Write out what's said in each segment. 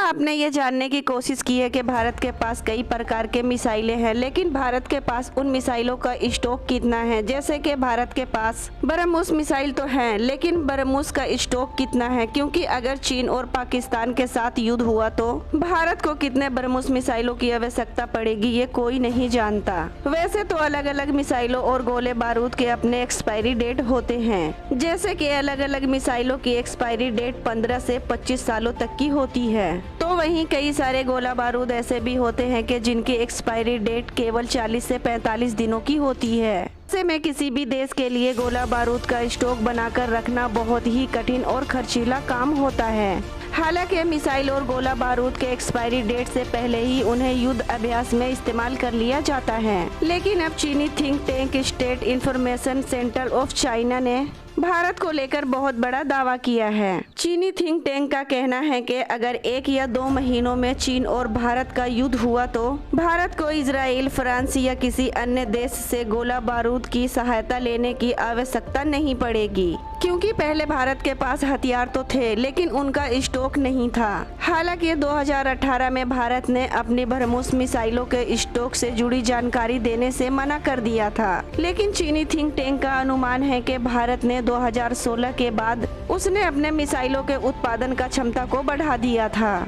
आपने ये जानने की कोशिश की है कि भारत के पास कई प्रकार के मिसाइलें हैं, लेकिन भारत के पास उन मिसाइलों का स्टॉक कितना है? जैसे कि भारत के पास ब्रह्मोस मिसाइल तो है, लेकिन ब्रह्मोस का स्टॉक कितना है? क्योंकि अगर चीन और पाकिस्तान के साथ युद्ध हुआ तो भारत को कितने ब्रह्मोस मिसाइलों की आवश्यकता पड़ेगी, ये कोई नहीं जानता। वैसे तो अलग अलग मिसाइलों और गोले बारूद के अपने एक्सपायरी डेट होते हैं। जैसे कि अलग अलग मिसाइलों की एक्सपायरी डेट 15 से 25 सालों तक की होती है, तो वहीं कई सारे गोला बारूद ऐसे भी होते हैं कि जिनकी एक्सपायरी डेट केवल 40 से 45 दिनों की होती है। ऐसे में किसी भी देश के लिए गोला बारूद का स्टॉक बनाकर रखना बहुत ही कठिन और खर्चीला काम होता है। हालांकि मिसाइल और गोला बारूद के एक्सपायरी डेट से पहले ही उन्हें युद्ध अभ्यास में इस्तेमाल कर लिया जाता है, लेकिन अब चीनी think tank state information centre of China ने भारत को लेकर बहुत बड़ा दावा किया है। चीनी थिंक टैंक का कहना है कि अगर 1 या 2 महीनों में चीन और भारत का युद्ध हुआ तो भारत को इजराइल, फ्रांस या किसी अन्य देश से गोला बारूद की सहायता लेने की आवश्यकता नहीं पड़ेगी, क्योंकि पहले भारत के पास हथियार तो थे लेकिन उनका स्टॉक नहीं था। हालांकि 2018 में भारत ने अपनी ब्रह्मोस मिसाइलों के स्टॉक से जुड़ी जानकारी देने से मना कर दिया था, लेकिन चीनी थिंक टैंक का अनुमान है कि भारत ने 2016 के बाद उसने अपने मिसाइलों के उत्पादन का क्षमता को बढ़ा दिया था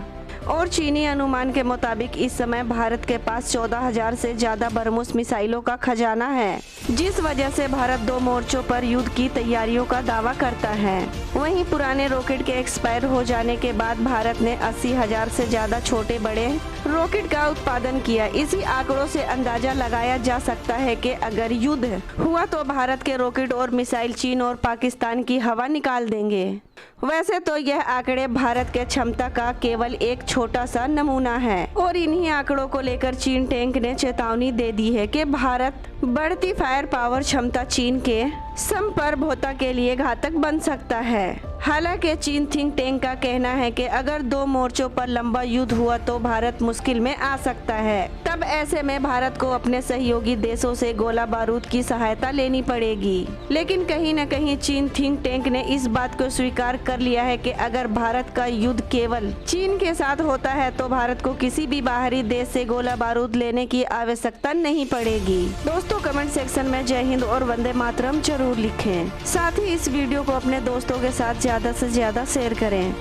और चीनी अनुमान के मुताबिक इस समय भारत के पास 14,000 से ज्यादा ब्रह्मोस मिसाइलों का खजाना है, जिस वजह से भारत 2 मोर्चों पर युद्ध की तैयारियों का दावा करता है। वहीं पुराने रॉकेट के एक्सपायर हो जाने के बाद भारत ने 80,000 से ज्यादा छोटे बड़े रॉकेट का उत्पादन किया। इसी आंकड़ों से अंदाजा लगाया जा सकता है कि अगर युद्ध हुआ तो भारत के रॉकेट और मिसाइल चीन और पाकिस्तान की हवा निकाल देंगे। वैसे तो यह आंकड़े भारत के क्षमता का केवल एक छोटा सा नमूना है और इन्हीं आंकड़ों को लेकर चीन टैंक ने चेतावनी दे दी है कि भारत बढ़ती फायर पावर क्षमता चीन के संप्रभुता के लिए घातक बन सकता है। हालांकि चीन थिंक टैंक का कहना है कि अगर 2 मोर्चों पर लंबा युद्ध हुआ तो भारत मुश्किल में आ सकता है। तब ऐसे में भारत को अपने सहयोगी देशों से गोला बारूद की सहायता लेनी पड़ेगी। लेकिन कहीं न कहीं चीन थिंक टैंक ने इस बात को स्वीकार कर लिया है कि अगर भारत का युद्ध केवल चीन के साथ होता है तो भारत को किसी भी बाहरी देश से गोला बारूद लेने की आवश्यकता नहीं पड़ेगी। दोस्तों, कमेंट सेक्शन में जय हिंद और वंदे मातरम जरूर लिखें। साथ ही इस वीडियो को अपने दोस्तों के साथ ज्यादा से ज्यादा शेयर करें।